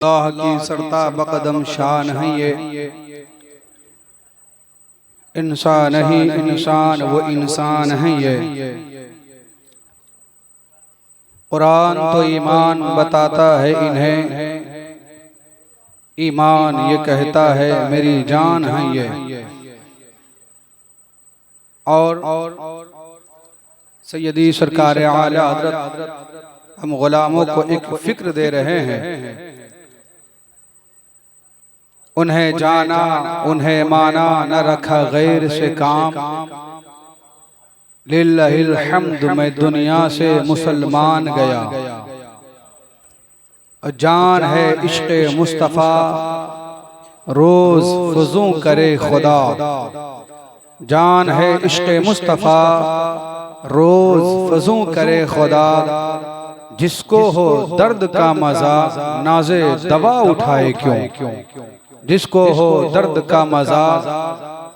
अल्लाह की सरता बकदम शान है ये इंसान ही इंसान वो इंसान है ये। कुरान तो ईमान बताता है इन्हें, ईमान ये कहता है मेरी जान है ये। और सैयदी सरकार आला हज़रत हम गुलामों को एक फिक्र दे रहे हैं, उन्हें जाना उन्हें माना न रखा गैर से काम। लिल्लाहिल हम्द मैं दुनिया से मुसलमान गया। जान है इश्क़ मुस्तफ़ा रोज़ फज़ू करे खुदा। जान है इश्क़ मुस्तफ़ा रोज़ फज़ू करे खुदा। जिसको हो दर्द का मज़ा नाज़े दवा उठाए क्यों। जिसको हो दर्द का मज़ा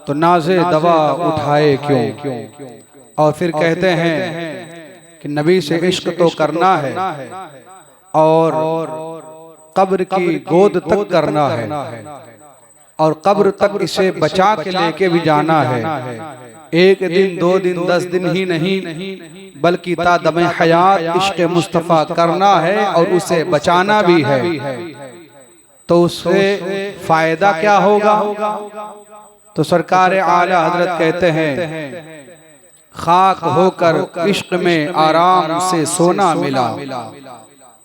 तो नाज़े दवा उठाए क्यों। और फिर कहते हैं कि नबी से इश्क तो करना है और कब्र की गोद तक करना है और कब्र तक इसे बचा के लेके भी जाना है। एक दिन 2 दिन 10 दिन ही नहीं बल्कि तादमे हयात इश्क मुस्तफ़ा करना है और उसे बचाना भी है। तो उससे फायदा क्या होगा? तो सरकार आला हज़रत कहते हैं खाक होकर इश्क में आराम से सोना मिला।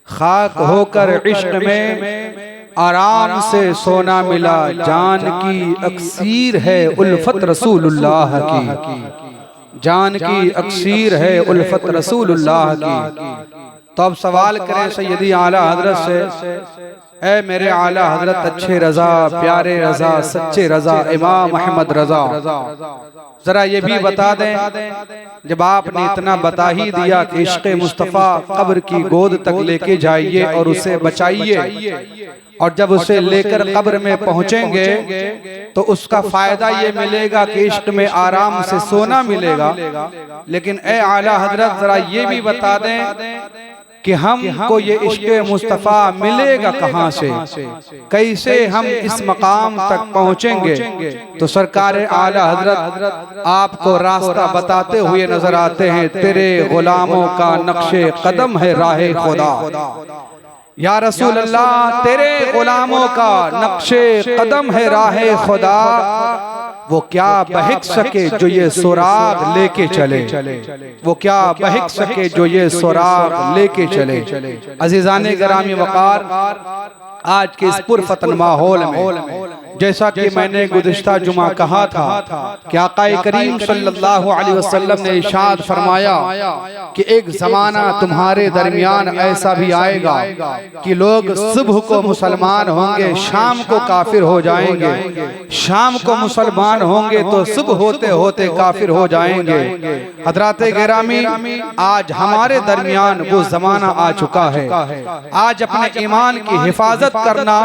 खाक होकर इश्क में आराम से सोना मिला। जान की अक्सीर है उल्फत रसूलुल्लाह की। जान की अक्सीर है उल्फत रसूलुल्लाह की। तो अब सवाल करें सैयदी आला हज़रत से, ऐ मेरे आला हज़रत अच्छे रज़ा प्यारे रज़ा सच्चे रज़ा इमाम अहमद रज़ा, जरा ये भी बता दें जब आपने इतना बता ही दिया कि इश्क़ मुस्तफ़ा कब्र की गोद तक लेके जाइए और उसे बचाइए, और जब उसे लेकर कब्र में पहुंचेंगे तो उसका फायदा ये मिलेगा कि इश्क में आराम से सोना मिलेगा। लेकिन ए आला हज़रत जरा ये भी बता दें कि हमको ये इश्क़ मुस्तफ़ा मिलेगा कहाँ से, कैसे हम इस मकाम तक पहुँचेंगे। तो सरकार आला हज़रत आपको रास्ता बताते हुए नजर आते हैं। तेरे गुलामों का नक्शे कदम है राहे खुदा। या रसूल अल्लाह तेरे गुलामों का नक्शे कदम है राहे खुदा। वो क्या बहक सके जो ये सुराग लेके चले। वो क्या बहक सके जो ये सुराग लेके चले। अजीज़ाने गिरामी वक़ार, आज के इस पुरफतन माहौल में जैसा कि मैंने गुज़िश्ता जुमा कहा था कि आक़ाए करीम सल्लल्लाहु अलैहि वसल्लम ने इरशाद फरमाया कि एक ज़माना तुम्हारे दरमियान ऐसा भी आएगा कि लोग सुबह को मुसलमान होंगे, शाम को काफिर हो जाएंगे, शाम को मुसलमान होंगे तो सुबह होते होते काफिर हो जाएंगे। हज़राते गिरामी, आज हमारे दरमियान वो ज़माना आ चुका है। आज अपने ईमान की हिफाजत करना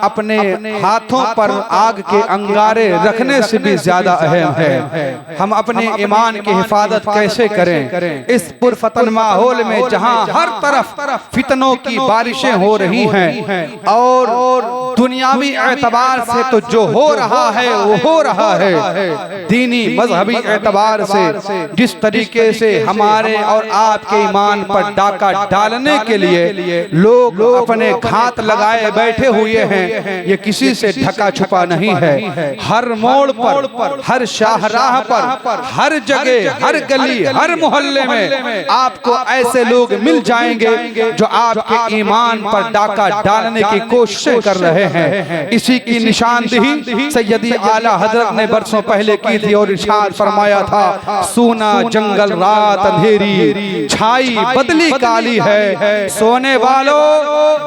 अपने हाथों पर आग के अंगारे रखने से भी ज्यादा अहम है। हम अपने ईमान की हिफाजत कैसे करें इस पुरफतन माहौल में जहां हर तरफ फितनों की बारिशें हो रही हैं और दुनियावी एतबार से तो जो हो रहा है वो हो रहा है, दीनी मजहबी एतबार से जिस तरीके से हमारे और आपके ईमान पर डाका डालने के लिए लोग अपने घात लगाए बैठे हुए हैं, ये किसी से ढका छुपा नहीं है। हर मोड़ पर, हर शाहराह पर, हर जगह, हर गली, हर मोहल्ले में आपको ऐसे लोग मिल जाएंगे जो आपके ईमान पर डाका डालने की कोशिश कर रहे हैं। इसी की निशानदेही सैयदी आला हज़रत ने बरसों पहले की थी और इरशाद फरमाया था, सूना जंगल रात अंधेरी छाई बदली काली है, सोने वालों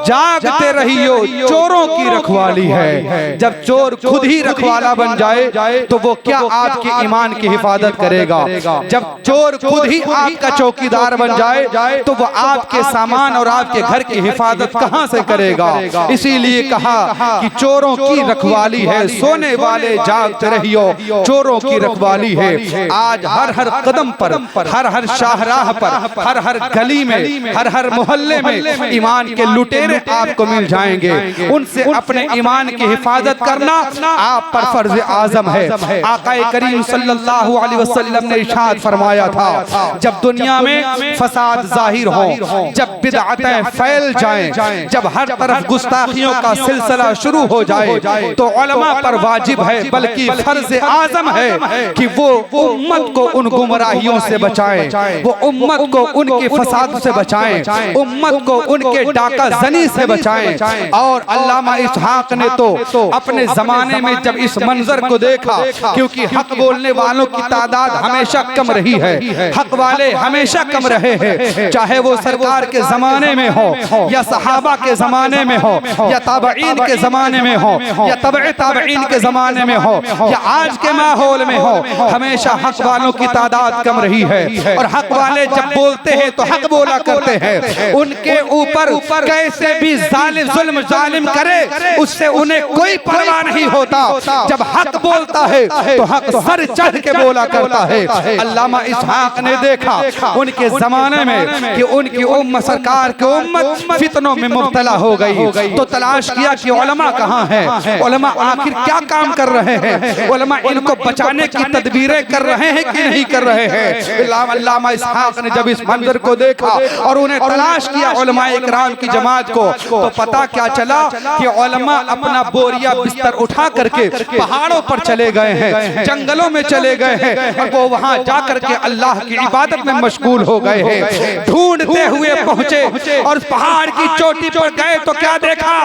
जागते रहियो चोरों की रखवाली है। जब चोर खुद ही रखवाला बन जाए तो वो क्या आपके ईमान की हिफाजत करेगा। जब चोर खुद ही आपका चौकीदार बन जाए तो वो आपके सामान और आपके घर की हिफाजत कहां से करेगा। इसीलिए कहा कि चोरों की रखवाली है, सोने वाले जागते रहियो, चोरों की रखवाली है। आज हर हर कदम पर, हर हर शाहराह पर, हर हर गली में, हर हर मोहल्ले में ईमान के लुटेरे आपको मिल जाएंगे। उनसे अपने ईमान की हिफाजत करना आप पर फर्ज आजम है। आका करीम सल्लल्लाहु अलैहि वसल्लम ने इरशाद फरमाया था, जब दुनिया में फसाद जाहिर हो, जब बिदअतें फैल जाएं, जब हर तरफ गुस्ताखियों का सिलसिला शुरू हो जाए, तो उलमा पर वाजिब है, बल्कि फर्ज आजम है कि वो उम्मत को उन गुमराहियों से बचाएं, वो उम्मत को उनके फसाद से बचाएं, उम्मत को उनके डाका जनी से बचाएं। और अल्लामा इसहाक ने तो अपने जमाने में जब इस मंजर को देखा, क्योंकि हक बोलने वालों की तादाद हमेशा कम रही है, हक वाले हमेशा कम रहे हैं, चाहे वो सरकार के जमाने में हो या सहाबा के जमाने में हो या ताबईन के जमाने में हो या तबे ताबईन के जमाने में हो या आज के माहौल में हो, हमेशा हक वालों की तादाद कम रही है। और हक वाले जब बोलते हैं तो हक बोला करते हैं, उनके ऊपर कैसे भी जुल्म जालिम करे उससे उन्हें कोई परवाह नहीं होता। जब हक बोलता है तो हक सर चढ़ के बोला करता है। अल्लामा इसहाक ने देखा उनके जमाने में कि उनकी उम्मत, सरकार की उम्मत फितनों में मुब्तला हो गई, तो तलाश किया कि उलमा कहाँ हैं, उलमा आखिर क्या काम कर रहे हैं, उलमा इनको बचाने की तदबीरें कर रहे हैं कि नहीं कर रहे हैं। अल्लामा इसहाक ने जब इस मंजर को देखा और उन्हें तलाश किया उलमाए इकराम की जमात को, तो पता क्या चला कि उलमा अपना बोरिया बिस्तर उठा करके पहाड़ों पर चले गए हैं, जंगलों में चले गए हैं, और वो वहां जाकर के अल्लाह की इबादत में मशगूल हो गए हैं। ढूंढते हुए पहुंचे और पहाड़ की चोटी पर गए तो क्या देखा,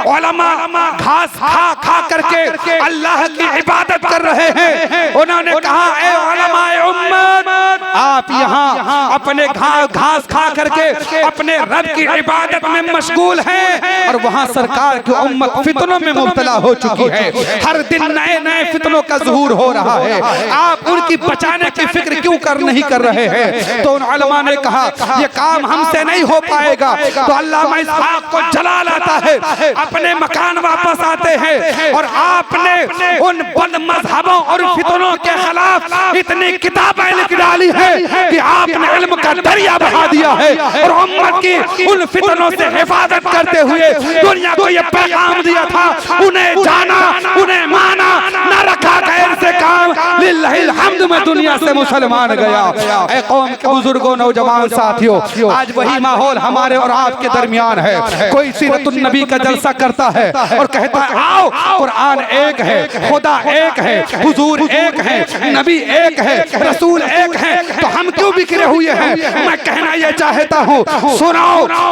उलमा घास खा खा करके अल्लाह की इबादत कर रहे हैं। उन्होंने कहा, ए उलमाए उम्मत, आप यहाँ अपने घास खा करके अपने रब की इबादत में मशगूल हैं, और वहाँ सरकार की उम्मत फितनों में मुब्तला हो चुकी है, हर दिन नए नए फितनों का ज़हूर हो रहा है, आप उनकी बचाने की फिक्र क्यों नहीं कर रहे हैं। तो उन उलमा ने कहा, ये काम हमसे नहीं हो पाएगा। तो अल्लामा इसहाक को जलाल आता है, अपने मकान वापस आते हैं, और आपने उन बद मजहबों और फितनों के खिलाफ इतनी किताबें लिख डाली है कि आपने इल्म का दरिया बहा दिया है, और उम्मत की उन फितनों से हिफाजत करते हुए दुनिया को ये पैगाम दिया था, उन्हें जाना, उन्हें माना, न रखा गैर से काम, लिल्लाहिल हम्द में दुनिया से मुसलमान गया। ऐ कौम के बुजुर्गों, नौजवान साथियों, आज वही माहौल हमारे और आपके दरमियान है। कोई सीरतुन नबी का जलसा करता है और कहता है, आओ कुरान एक है, खुदा एक है, हुजूर एक है, नबी एक है, रसूल एक है, तो हम क्यों बिखरे हुए हैं। मैं कहना यह चाहता हूँ, सुनो,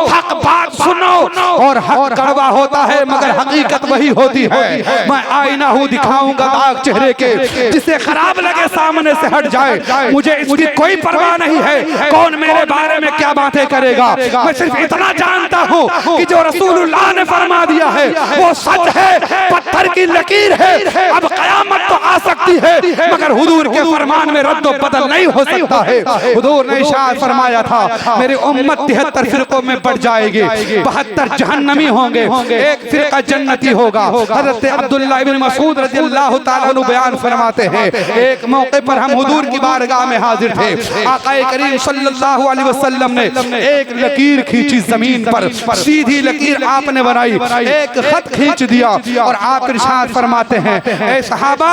हक बात सुनो, और हक कड़वा होता है मगर हकीकत वही होती है। मैं आईना हूँ, दिखाऊंगा दाग चेहरे के, जिसे खराब लगे सामने से हट जाए, मुझे इसकी कोई परवाह नहीं है कौन मेरे बारे में क्या बातें करेगा। मैं सिर्फ इतना जानता हूँ कि जो रसूलुल्लाह ने फरमा दिया है वो सच है, पत्थर की लकीर है। अब कयामत तो आ सकती है मगर हुजूर के फरमान में रद्द बदल नहीं हो सकता है। हुजूर ने इरशाद फरमाया था, मेरी उम्मत 73 फिरकों में बढ़ जाएगी, 72 जहन्नमी होंगे, एक फिरका जन्नती होगा। हज़रत अब्दुल्लाह इब्न मसूद रज़ियल्लाहु ताला अन्हु बयान फरमाते हैं, एक मौके पर हम हुजूर की बारगाह में हाजिर थे, आका करीम सल्लल्लाहु अलैहि वसल्लम ने एक लकीर खींची जमीन पर, सीधी लकीर आपने बनाई, एक खत खींच दिया, और आप इरशाद फरमाते हैं, ए सहाबा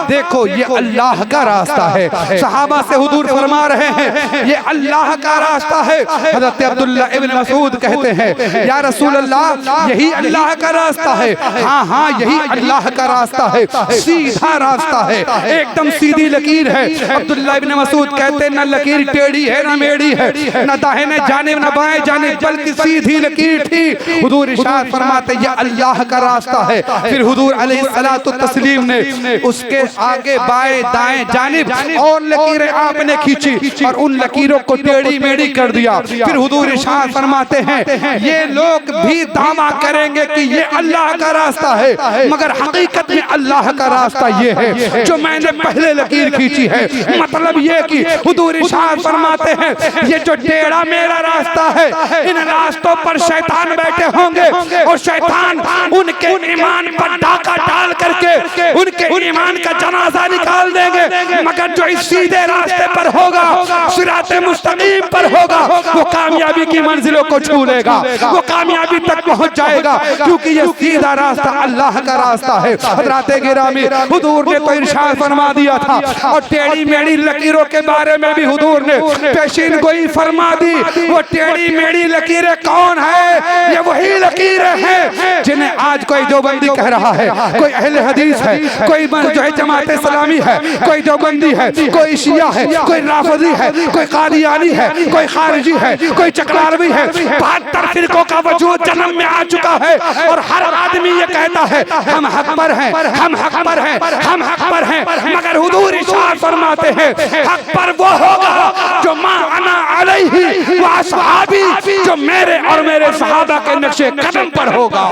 देखो ये अल्लाह का रास्ता है। सहाबा से हुजूर फरमा रहे हैं ये अल्लाह का रास्ता है। हज़रत अब्दुल्ला इब्न मसूद कहते हैं, या रसूल अल्लाह यही अल्लाह का रास्ता है। हाँ हाँ यही अल्लाह का रास्ता है, सीधा रास्ता है, एकदम सीधी लकीर है। अब्दुल्ला इब्न मसूद कहते हैं, न लकीर टेढ़ी है न मेढ़ी है, न दाहिने जानिब न बाएं जानिब, बल्कि सीधी लकीर थी। हुजूर इरशाद फरमाते ये अल्लाह का रास्ता है। फिर हुजूर अलैहिस्सलातु तस्लीम ने उसके आगे बाएं दाएं जानिब और लकीरें आपने खींची और उन लकीरों को टेढ़ी मेढ़ी कर दिया। फिर हुजूर इरशाद फरमाते हैं ये लोग भी दावा करेंगे कि ये अल्लाह का रास्ता है, मगर हकीकत में अल्लाह का रास्ता ये है जो मैंने पहले लकीर खींची है। मतलब ये कि हुजूर इरशाद फरमाते हैं ये जो टेढ़ा मेरा रास्ता है, इन रास्तों पर शैतान बैठे होंगे और शैतान उनके ईमान पर डाका डाल करके उनके ईमान का जनाजा निकाल देंगे, मगर जो इस सीधे रास्ते पर होगा, सिराते मुस्तकीम पर होगा, वो कामयाबी की मंजिलों को छू लेगा, वो कामयाबी तक पहुंच जाएगा, क्योंकि ये सीधा रास्ता अल्लाह का रास्ता है। हज़रात गिरामी, हुजूर ने तो इरशाद फरमा दिया था और टेढ़ी मेढ़ी लकीरों के बारे में भी हुजूर ने पेशीन गोई फरमा दी। वो टेढ़ी मेढ़ी लकीरें कौन है? ये वही लकीरें हैं जिन्हें आज कोई देवबंदी कह रहा है, कोई अहले हदीस है, कोई जो है जमात इस्लामी है, कोई देवबंदी है, कोई शिया है, कोई राफिदी है, कोई कादियानी है, कोई खारिजी है, कोई चकलारवी है। 72 फिरकों का वजूद जन्म में आ चुका है और हर आदमी ये कहता है हम हक पर हैं, हम हक पर हैं, हम हक पर हैं, मगर हुजूर इरशाद फरमाते हैं हक पर वो होगा जो मा अना अलैहि व असहाबी, जो मेरे और मेरे सहाबा के नक्शे कदम पर होगा,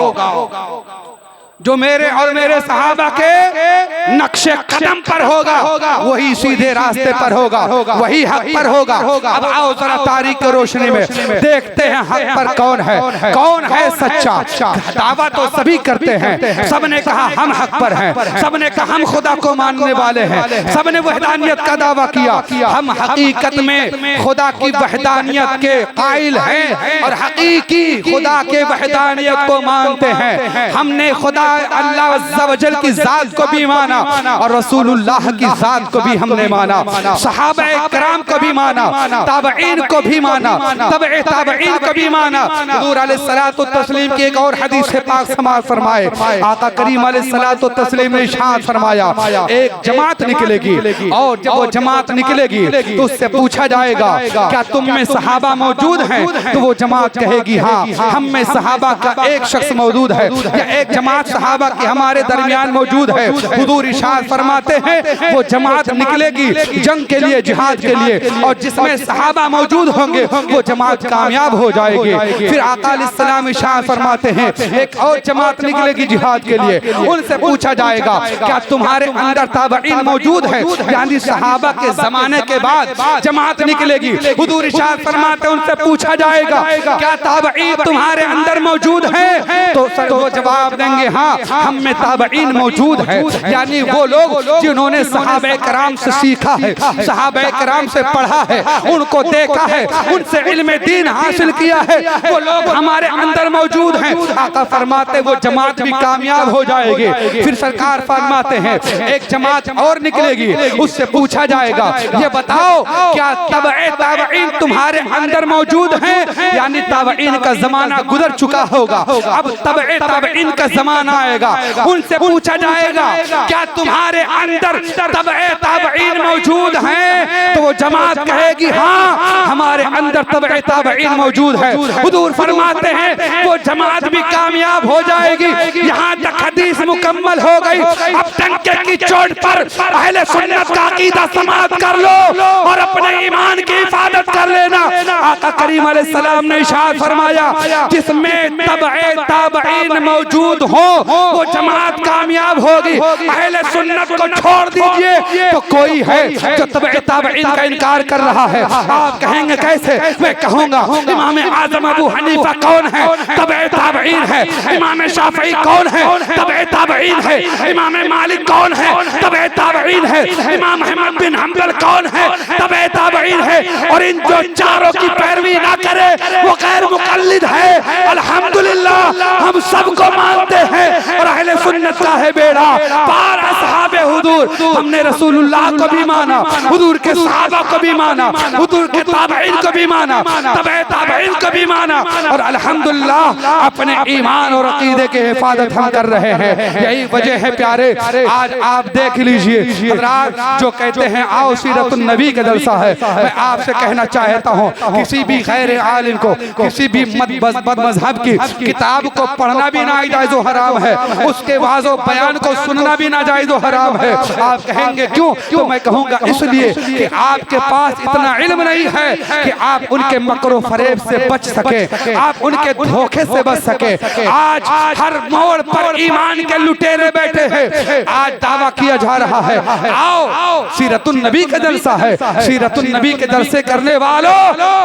जो मेरे और मेरे सहाबा के नक्शे कदम पर होगा, वही सीधे रास्ते पर होगा, वही हक पर होगा। अब आओ जरा तारीख की रोशनी में देखते हैं हक पर कौन है, कौन है सच्चा। दावा तो सभी करते हैं, सबने कहा हम हक पर हैं, सबने कहा हम खुदा को मानने वाले हैं, सबने वहदानियत का दावा किया। हम हकीकत में खुदा की वहदानियत के कायल हैं और हकीकी खुदा के वहदानियत को मानते हैं। हमने खुदा अल्लाह अज़्ज़ा वजल की जात को भी माना और रसूलुल्लाह की जात को भी हमने माना, सहाबाए किराम को भी माना, ताबईन को भी माना, तबए ताबईन को भी माना। हुजूर अलैहिस्सलातु तस्लीम की एक और हदीस से पाक समाज फरमाए, आका करीम अलैहिस्सलातु तस्लीम ने इरशाद फरमाया एक जमात निकलेगी और जब वो जमात निकलेगी तो उससे पूछा जाएगा क्या तुम में सहाबा मौजूद हैं? तो वो जमात कहेगी हाँ, हम में सहाबा का एक शख्स मौजूद है या एक जमात सहाबा की हमारे दरमियान मौजूद है। हुजूर इरशाद फरमाते हैं वो जमात निकलेगी जंग के लिए, जिहाद के लिए, और जिसमें सहाबा मौजूद होंगे वो जमात कामयाब हो जाएगी। फिर आका अलैहिस्सलाम इरशाद फरमाते हैं एक और जमात निकलेगी जिहाद के लिए, उनसे पूछा जाएगा क्या तुम्हारे अंदर ताबईन मौजूद है? यानी सहाबा के जमाने के बाद जमात निकलेगी। हुजूर इरशाद फरमाते हैं उनसे पूछा जाएगा क्या ताबईन तुम्हारे अंदर मौजूद है? तो वो जवाब देंगे हाँ, हम में ताबईन मौजूद है। यानी वो लोग जिन्होंने सहाबाए किराम से सीखा है, सहाबाए किराम से पढ़ा है, उनको देखा है, उनसे इल्म दीन हासिल किया है, वो लोग हमारे अंदर मौजूद हैं। आका फरमाते वो जमात भी कामयाब हो जाएगी। फिर सरकार फरमाते हैं एक जमात और निकलेगी, उससे पूछा जाएगा ये बताओ क्या तबए ताबईन तुम्हारे अंदर मौजूद हैं? यानी ताबईन का जमाना गुजर चुका होगा, अब तबए ताबईन का जमाना आएगा। उनसे पूछा जाएगा क्या तुम्हारे अंदर तबए ताबईन मौजूद हैं? तो वो जमात कहेगी हाँ, हमारे अंदर तबए ताबईन मौजूद है। हुजूर फरमाते हैं वो जमात भी कामयाब हो जाएगी। यहाँ तक हदीस मुकम्मल हो गई। अब टंके की चोट पर अहले सुन्नत का अकीदा समाप्त कर लो और अपने ईमान की हिफाजत कर लेना। आका करीम अलैहिस्सलाम ने इरशाद फरमाया जिसमें तबए ताबईन मौजूद हो वो जमात कामयाब होगी। अहले सुन्नत को छोड़ दीजिए तो कोई है जो तबए ताबईन का इनकार कर रहा है। आप कहेंगे कैसे? मैं कहूंगा इमाम आजम अबू हनीफा कौन है? तबए ताबईन है। इमाम शाफई कौन है? तबए ताबईन है। इमाम मालिक कौन है? तबए ताबईन है। इमाम अहमद बिन हंबल कौन है? तबए ताबईन है। और इन जो चारों की पैरवी ना करे वो गैर मुकल्लिद है। अल्हम्दुलिल्लाह हम सबको मानते हैं और अहले सुन्नत का है बेड़ा पार। असहाब असहाबे हुजूर, हमने रसूलुल्लाह को भी माना, हुजूर के सहाबा को भी माना, हुजूर के ताबईन को भी माना, तबे ताबईन को भी माना, और अल्हम्दुलिल्लाह अपने ईमान और अकीदे के हिफाजत हम कर रहे हैं। यही वजह है प्यारे, आज आप देख लीजिए हज़रात जो कहते हैं आओ सीरतुन नबी का जलसा है, मैं आपसे कहना चाहता हूँ किसी भी गैर आलिम को, किसी भी मजहब की किताब को पढ़ना भी नाजायज़ व हराम है, उसके वाज़ो बयान को सुनना भी नाजायज़ व हराम है। आप कहेंगे क्यों? तो मैं कहूँगा इसलिए कि आपके पास इतना इल्म नहीं है कि आप उनके मकरो फरेब से बच सके, आप उनके धोखे से बच सके। आज हर मोड़ पर ईमान के लुटेरे बैठे हैं। आज दावा किया जा रहा है आओ सीरतुन नबी का जलसा है, सीरतुन नबी के जलसे करने वालों,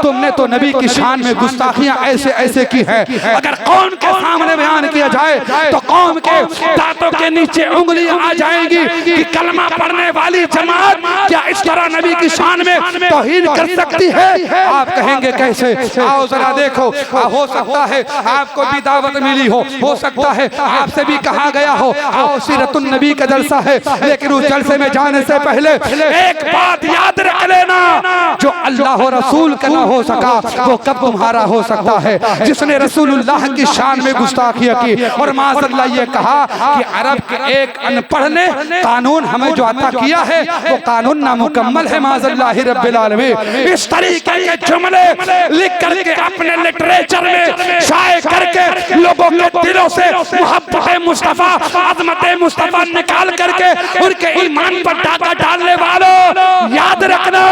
तुमने तो नबी की शान में गुस्ताखियां ऐसे ऐसे की है। अगर कौम के सामने बयान किया जाए तो कौम के दांतों के नीचे उंगलियां आ जाएंगी कि कलमा पढ़ने वाली जमात क्या इस तरह नबी की शान में तौहीन कर सकती है? आप कहेंगे कैसे? आओ जरा देखो, हो सकता है आपको भी दावत मिली हो सकता है आपसे भी कहा गया हो आओ सीरतुन नबी का जलसा है, लेकिन उस जलसे में जाने से पहले एक बात याद रख लेना, जो अल्लाह और रसूल का ना हो सका वो कब तुम्हारा हो सकता है? जिसने रसूलुल्लाह की शान में गुस्ताखियां की और माज़अल्लाह ये कहा कि अरब के एक अनपढ़ ने कानून हमें जो अता किया है वो कानून नामुकम्मल है माज़अल्लाह रब्बिल आलमीन। इस तरीके के जुमले लिख करके अपने लिटरेचर में शाये करके लोगों के दिलों से मोहब्बत मुस्तफा, अज़मत मुस्तफा निकाल करके उनके ईमान पर डाका डालने वालों, याद रखना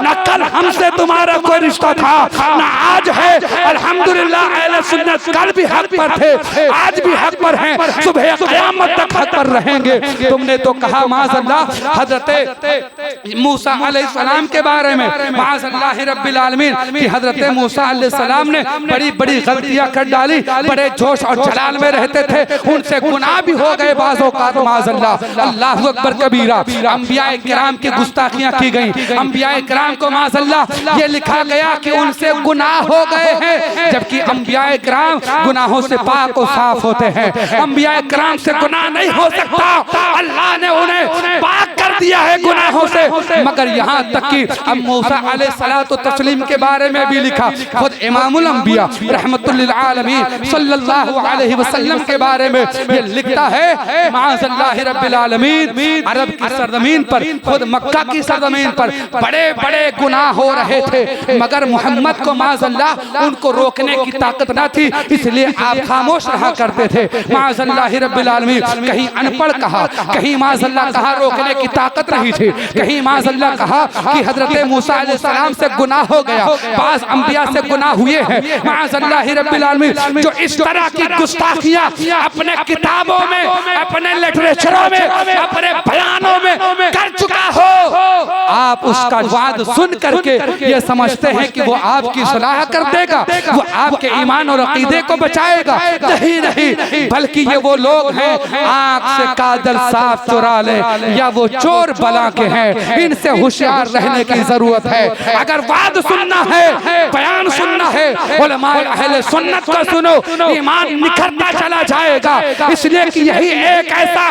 न कल हमसे तुम्हारा कोई रिश्ता था न आज है। अल्हम्दुलिल्लाह अहले सुन्नत कल भी हक पर थे, आज भी हक पर हैं, सुबह क़यामत तक हक पर रहेंगे। तुमने तो कहा माज़अल्लाह हज़रत मूसा अलैहिस्सलाम के बारे में माज़अल्लाह रब्बिल आलमीन कि हज़रत मूसा अलैहिस्सलाम ने बड़ी बड़ी गलतियां कर डाली, बड़े जोश और जलाल में रहते थे, उनसे गुनाह भी हो गए बाज़ों का माज़अल्लाह, अल्लाहु अकबर कबीरा। अंबियाए किराम की गुस्ताखियां की गई, अंबियाए किराम को माज़अल्लाह ये लिखा गया कि उनसे गुनाह हो गए हैं, जबकि अंबियाए किराम गुनाहों से पाक और साफ होते हैं। अंबियाए किराम से गुनाह नहीं हो सकता, अल्लाह ने उन्हें पाक कर दिया है गुनाहों से। मगर यहाँ तक कि अब मूसा अलैहिस्सलातु तस्लीम के बारे में भी लिखा, खुद इमामुल अंबिया रहमतुल लिल आलमीन सल्लल्लाहु अलैहि वसल्लम के बारे में ये लिखता है माज़अल्लाह रब्बिल आलमीन अरब की सरजमीन पर, खुद मक्का की सरजमीन पर बड़े बड़े गुनाह हो रहे थे, मगर मोहम्मद को माज़अल्लाह उनको रोकने की ताकत ना थी, इसलिए आप खामोश रहा करते थे। माज़अल्लाह रब्बिल आलमीन कहीं अनपढ़ कहा, कहीं माज़अल्लाह कहा रोकने की ताकत नहीं थी, कहीं माज़अल्लाह कहा कि हज़रत मूसा अलैहिस्सलाम से गुनाह हो गया, बाज़ अंबिया से गुनाह हुए हैं। माज़अल्लाह रब्बिल आलमीन जो इस तरह की गुस्ताखियां अपने किताबों में, अपने लिटरेचरों में, अपने बयानों में कर चुका हो, आप उसका वाद सुन करके ये समझते हैं कि वो आपकी सलाह कर देगा, वो आपके ईमान और अकीदे को बचाएगा। नहीं नहीं, बल्कि ये वो लोग हैं आंख से काजल साफ चुरा ले, या वो चोर बला के हैं, इनसे होशियार रहने की जरूरत है। अगर वाद सुनना है, बयान सुनना है, उलमाए अहले सुन्नत को सुनो, ईमान निखरता चला जाएगा। इसलिए कि यही एक ऐसा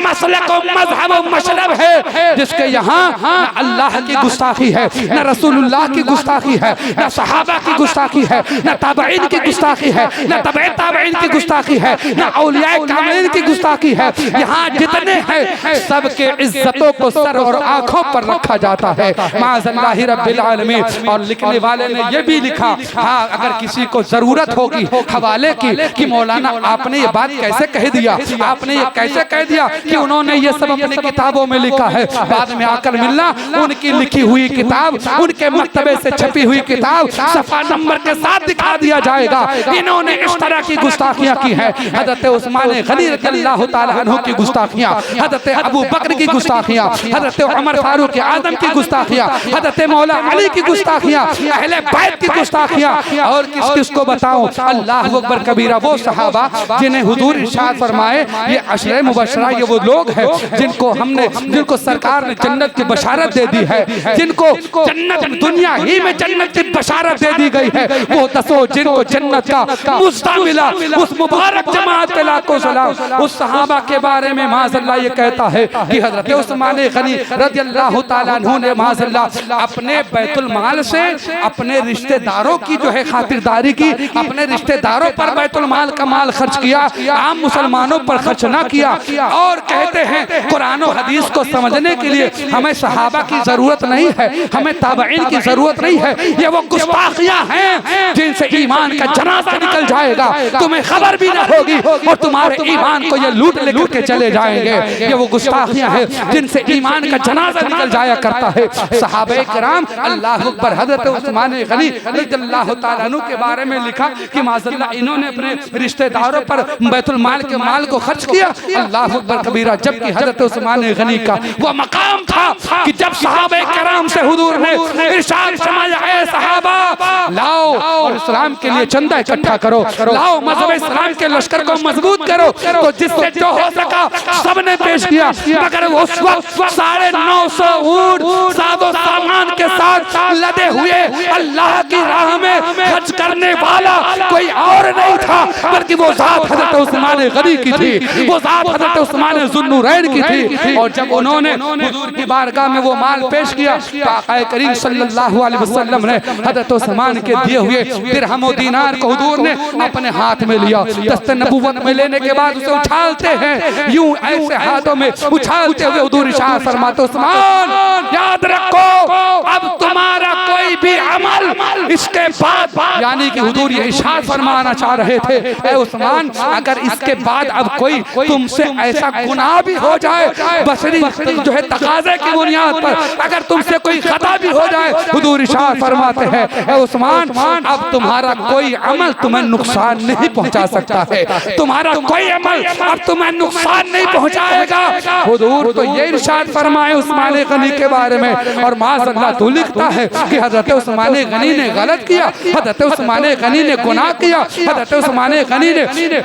मसलक और मजहब और मशरब है जिसके यहाँ न अल्लाह की गुस्ताखी है, न रसूलुल्लाह की गुस्ताखी है, न सहाबा की गुस्ताखी है, न ताबईन की गुस्ताखी है, न तबे ताबईन की गुस्ताखी है, न औलियाए कामिलीन की गुस्ताखी है। यहाँ जितने हैं सबके इज्जतों को सर और आंखों पर रखा जाता है माज़अल्लाह रब्बिल आलमीन। और लिखने वाले ने यह भी लिखा, हाँ अगर किसी को जरूरत होगी हवाले की कि मौलाना आपने ये बात कैसे कह दिया, आपने ये कैसे कह दिया कि उन्होंने ये सब अपनी किताबों में लिखा है, बाद में आकर मिलना उनकी लिखी हुई किताब, उनके मक्तबे से छपी हुई किताब सफा नंबर के साथ दिखा दिया जाएगा। इन्होंने इस तरह की गुस्ताखियां की है, हज़रत उस्मान गनी रज़ियल्लाहु ताला अन्हु की गुस्ताखियां, हज़रत अबू बकर की गुस्ताखियां, हज़रत उमर फारूक आज़म की गुस्ताखियां, हज़रत मौला अली की गुस्ताखियां, अहले बैत की गुस्ताखियां, और किस किस को बताऊं? अल्लाहु अकबर कबीरा, वो सहाबा जिन्हें हुजूर इरशाद फरमाए ये अशरे मुबशरा, ये वो लोग हैं जिनको सरकार ने जन्नत की बशारत दे दी है। है, जिनको जन्नत दुनिया ही में जन्नत की बशारत दे दी गई है, वो दसों जिनको जन्नत का मुफ्ता मिला, उस मुबारक जमात पे लाखों सलाम। उस सहाबा के बारे में माज़अल्लाह ये कहता है कि हज़रत उस्मान गनी रज़ियल्लाहु ताला अन्हु ने माज़अल्लाह अपने बैतुल माल से अपने रिश्तेदारों की जो है खातिरदारी की, अपने रिश्तेदारों पर बैतुल माल का माल खर्च किया, आम मुसलमानों पर खर्च ना किया। और कहते हैं कुरान और हदीस को समझने के लिए हमें सहाबा की जरूरत नहीं है, हमें ताबईन की जरूरत नहीं है। ये वो गुस्ताखियां हैं जिनसे ईमान का जनाजा निकल जाएगा, तुम्हें खबर भी ना होगी और तुम्हारे ईमान को ये लूट लेकर के चले जाएंगे। ये वो गुस्ताखियां हैं जिनसे ईमान का जनाजा निकल जाया करता है। सहाबे किराम अल्लाह अकबर हज़रत उस्मान गनी रज़ियल्लाहु ताला अन्हु के बारे में लिखा कि माज़अल्लाह इन्होंने अपने रिश्तेदारों पर बैतुल माल के माल को खर्च किया। अल्लाह अकबर कबीरा। जबकि हज़रत उस्मान गनी का वो मकाम था कि जब सहाबे किराम से हुजूर ने इरशाद फरमाया, ऐ सहाबा लाओ और इस्लाम के लिए चंदा इकट्ठा करो, लाओ मज़हब इस्लाम के लश्कर को मजबूत करो। तो जिससे जो हो सका सबने पेश किया, मगर उस वक्त 950 ऊंट सादो सामान के साथ लदे हुए अल्लाह की राह में खर्च करने वाला कोई और नहीं था, बल्कि वो जात हज़रत उस्मान गनी की थी, वो जात हज़रत उस्मान ज़ुन्नुरैन की थी। और जब उन्होंने हुजूर की बारगाह में वो माल पेश किया तो आक़ा करीम सल्लल्लाहु अलैहि वसल्लम ने हज़रत उस्मान के दिए हुए दिरहम और दीनार को हुजूर ने अपने हाथ में लिया। दस्ते नबुव्वत में लेने के बाद उसे उछालते हैं, यूं ऐसे हाथों में उछालते हुए हुजूर इरशाद फरमाते, उस्मान याद रखो अब तुम्हारा कोई भी अमल इसके बाद, यानी कि हुजूर ये इरशाद फरमाना चाह रहे थे, ऐ उस्मान अगर इसके बाद अब कोई तुमसे ऐसा गुनाह भी हो जाए, बशरी जो है तकाज़े की बुनियाद पर अगर तुमसे कोई खता भी हो जाए, हुजूर इरशाद फरमाते हैं, ऐ उस्मान अब तुम्हारा कोई अमल तुम्हें नुकसान नहीं पहुंचा सकता है, तुम्हारा कोई अमल अब तुम्हें नुकसान नहीं पहुंचाएगा। हुजूर तो ये इरशाद फरमाए उस्मान गनी के बारे में। और माज़अल्लाह तो लिखता है कि हज़रत उस्मान गनी ने गलत किया, हज़रत उस्मान गनी ने गुनाह किया, हज़रत उस्मान गनी ने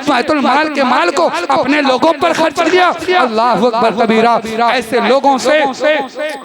बैतुल माल के माल को अपने लोगों पर खर्च किया। अल्लाह अकबर कबीरा। ऐसे लोगों से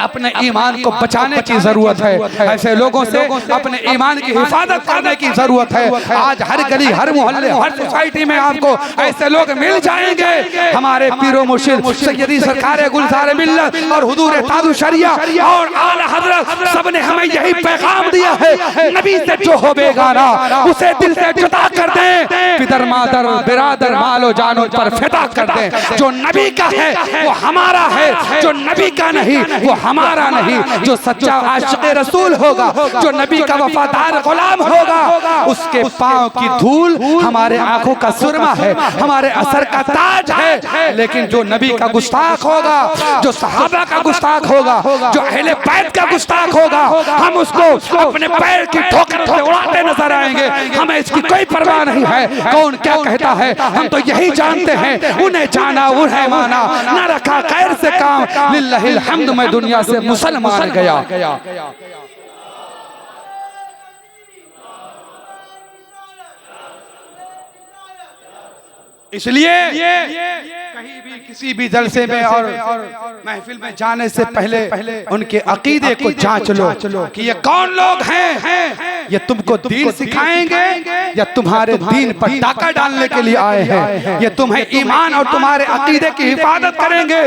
अपने ईमान को बचाने की जरूरत है, ऐसे लोगों से अपने ईमान की हिफाजत करने की जरूरत है। आज हर गली, हर मोहल्ले, हर सोसाइटी में आपको ऐसे लोग मिल जाएंगे। हमारे पीरो मुर्शिद सैयदी सरकार गुलजार मिल्लत और हुजूर ताजुल शरिया और आला हज़रत सबने हमें यही पैगाम दिया है, नबी से जो हो बेगाना उसे दिल से जुदा कर दें, पितर मादर बिरादर मालो जानो पर फिदा कर दें। जो नबी का है वो हमारा है, जो नबी का नहीं वो हमारा नहीं। जो सच्चा आशिक़ रसूल होगा, जो नबी का वफादार गुलाम होगा, उसके पांव की धूल हमारे आंखों का सुरमा है, हमारे असर का ताज है। लेकिन जो नबी का गुस्ताख होगा, जो सहाबा का गुस्ताख होगा, जो अहले बैत का गुस्ताख होगा, हम उसको अपने पैर की ठोकर से उड़ाते नजर आएंगे। हमें इसकी कोई परवाह नहीं है कौन क्या कहता है, हम तो यही जानते हैं उन्हें जाना उन्हें माना, न रखा खैर से काम, लिल्लाहिल हम्द मैं दुनिया से मुसलमान गया। इसलिए कहीं भी किसी भी जलसे में और महफिल में जाने से पहले उनके अकीदे को जांच लो कि ये कौन लोग हैं, ये तुमको दीन सिखाएंगे या तुम्हारे दीन पर डाका डालने के लिए आए हैं, ये तुम्हें ईमान और तुम्हारे अकीदे की हिफाजत करेंगे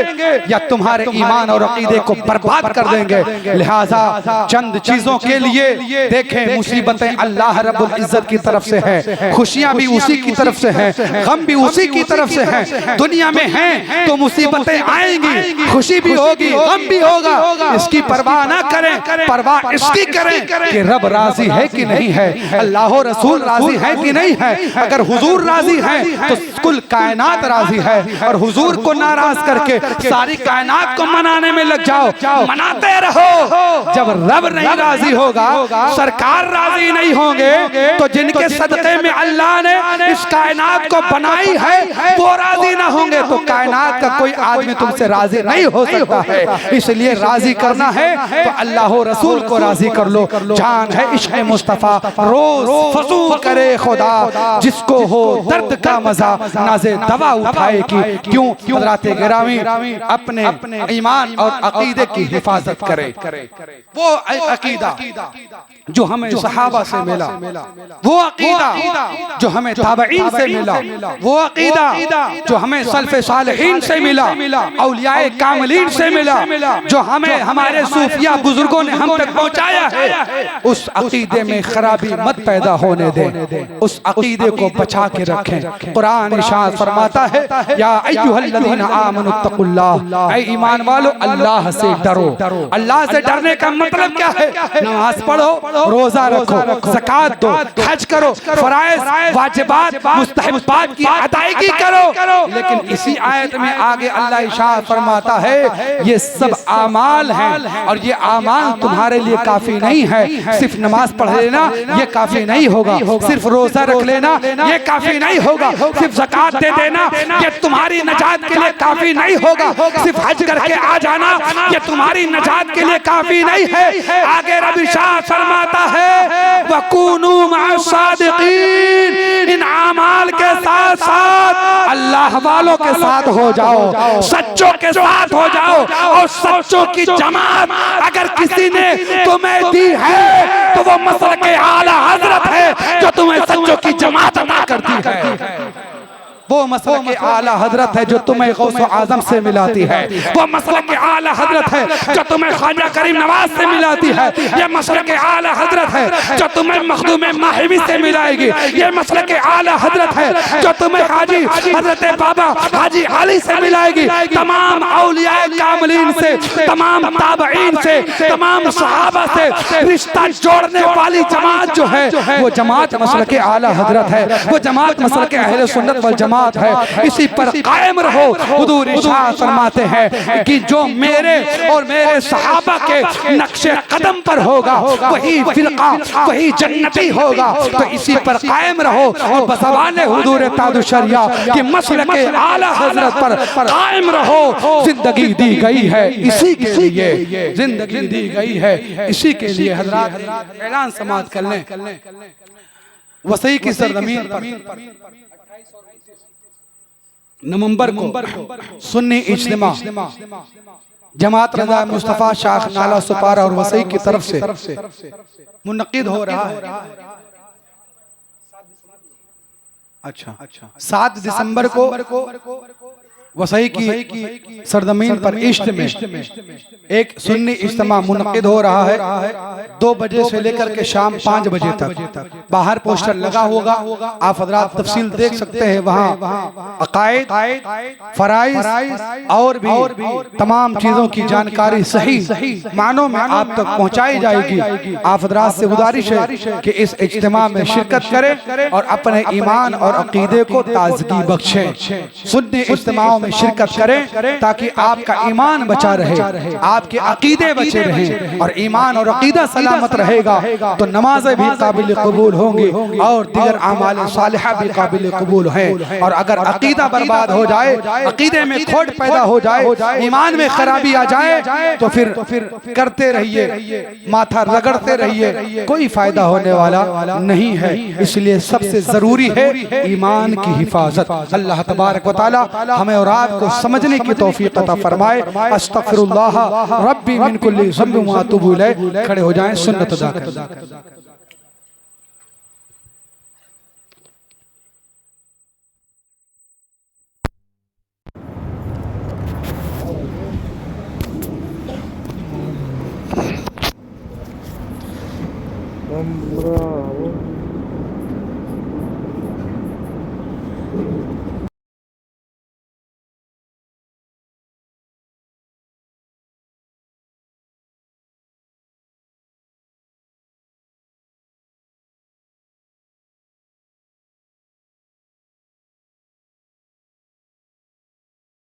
या तुम्हारे ईमान और अकीदे को बर्बाद कर देंगे। लिहाजा चंद चीजों के लिए देखें, मुसीबतें अल्लाह रब्बुल इज्जत की तरफ से हैं, खुशियां भी उसी की तरफ से हैं, गम भी उसी की तरफ से हैं। दुनिया में हैं तो मुसीबतें आएंगी, खुशी भी होगी, गम भी होगा। इसकी परवाह ना करें, परवाह इसकी करें कि रब राजी है कि नहीं है, अल्लाह रसूल राजी है कि नहीं है। अगर हुजूर राजी है तो कुल कायनात राजी है, और हुजूर को नाराज करके सारी कायनात को मनाने में लग जाओ, मनाते रहो। जब रब नहीं राजी होगा, सरकार राजी नहीं होंगे, तो जिनके सदक़े में अल्लाह ने इस कायनात को बनाई है वो राजी ना होंगे तो कायनात कायनात का कोई आदमी तुमसे राजी नहीं हो सकता है, इसलिए राजी करना है तो अल्लाह रसूल को राजी कर लो। जान है इश्क़ मुस्तफ़ा, रोज फजू करे खुदा, जिसको हो दर्द का मजा नाज़े दवा उठाएगी। क्यों हज़रात गिरामी अपने ईमान और अकीदे की हिफाजत करे। वो अकीदा जो हमें सहाबा से मिला, वो अकीदा जो हमें ताबईन से मिला, वो अकीदा जो हमें सल्फ़े सालिहीन से मिला, औलियाए कामिलीन से मिला, जो हमें हमारे सूफिया बुजुर्गों ने हम तक पहुंचाया है, उस अकीदे में खराबी मत पैदा होने दें, उस अकीदे को बचा के रखें। कुरान इरशाद फरमाता है, या अय्युहल्लज़ीना आमनुत्तकुल्लाह, ऐ ईमान वालो अल्लाह से डरो। अल्लाह से डरने का मतलब क्या है? नमाज पढ़ो, रोजा रखो, ज़कात दो, हज करो, फराइज़ वाजिबात मुस्तहब्बात की अदायगी करो। लेकिन इसी आयत में आगे अल्लाह इरशाद फरमाता है, ये सब आमाल हैं और ये आमाल तुम्हारे लिए काफी नहीं है। सिर्फ नमाज पढ़ लेना ये काफी नहीं होगा, सिर्फ रोजा रख लेना ये काफी नहीं होगा, सिर्फ ज़कात दे देना ये तुम्हारी नजात के लिए काफी नहीं होगा, सिर्फ हज करके आ जाना ये तुम्हारी नजात के लिए काफी नहीं है। आगे रब इरशाद फरमाता है, वकूनू मअस-सादिकीन, इन आमाल के साथ साथ अल्लाह वालों के साथ हो जाओ, सच्चों के साथ हो जाओ। और सच्चों की जमात अगर किसी ने तुम्हें दी है तो वो मसलक आला हजरत है जो तुम्हें सच्चों की जमात अता करती है। वो मसलक आला हजरत है जो तुम्हें गौस आजम से मिलाती है। वो मसलक आला हजरत है जो तुम्हें ख्वाजा करीम नवाज से मिलाती है। ये मसलक आला हजरत है जो तुम्हें मखदूम माहिमी से मिलाएगी। ये मसलक आला हजरत है जो तुम्हें हाजी हजरत बाबा हाजी अली से मिलाएगी। तमाम औलियाए कामिलीन से, तमाम ताबईन से, तमाम सहाबा से रिश्ता जोड़ने वाली जमात जो है वो जमात मसलक आला हजरत है। वो जमात मसलक अहले सुन्नत वल जमात है। इसी पर कायम रहो। हुजूर इरशाद फरमाते हैं कि जो मेरे और मेरे सहाबा के नक्शे कदम पर होगा वही फिरका, वही जन्नती होगा। तो इसी पर कायम रहो और बज़बाने हुजूर ताजुशरिया कि मसलक आला हजरत पर कायम रहो। जिंदगी दी गई है इसी के लिए, जिंदगी दी गई है इसी के लिए। हजरात ऐलान समाअत कर लें, वसई की सरजमीन पर नवंबर को सुन्नी इज्तिमा जमात रज़ा मुस्तफ़ा शाख नाला सुपारा और वसई की तरफ से मुनक़िद हो रहा है। अच्छा 7 दिसंबर को वसई की सरजमीन पर इश्त में एक सुन्नी इज्तिमा मुनक़िद हो रहा है। 2 बजे से लेकर के शाम 5 बजे तक बाहर पोस्टर लगा होगा, आप हज़रात तफसील देख सकते हैं। वहाँ अक़ाइद, फ़राइज़ और भी तमाम चीज़ों की जानकारी सही मानों में आप तक पहुँचाई जाएगी। आप हज़रात से गुजारिश है कि इस इज्तिमा में शिरकत करें और अपने ईमान और अक़ीदे को ताज़गी बख्शें। सुन्नी इज्तिमाओं में शिरकत करें ताकि आपका ईमान बचा रहे, आपके अकीदे बचे रहें और ईमान और अकीदा सलामत रहेगा तो नमाज़ें भी काबिल कबूल होंगी और दीगर आमाल सालिहा भी काबिल कबूल हैं। और अगर अकीदा बर्बाद हो जाए, अकीदे में खोट पैदा हो जाए, ईमान में खराबी आ जाए तो फिर करते रहिए, माथा रगड़ते रहिए, कोई फायदा होने वाला नहीं है। इसलिए सबसे जरूरी है ईमान की हिफाजत। अल्लाह तबारक व तआला हमें और आपको समझने की तौफीक अता फरमाए। अस्तगफिरुल्लाह रब्बी मिन कुल्ली ज़ंबिन व अतूबु इलैह। खड़े हो जाएं, सुन्नत अदा करें। Umbra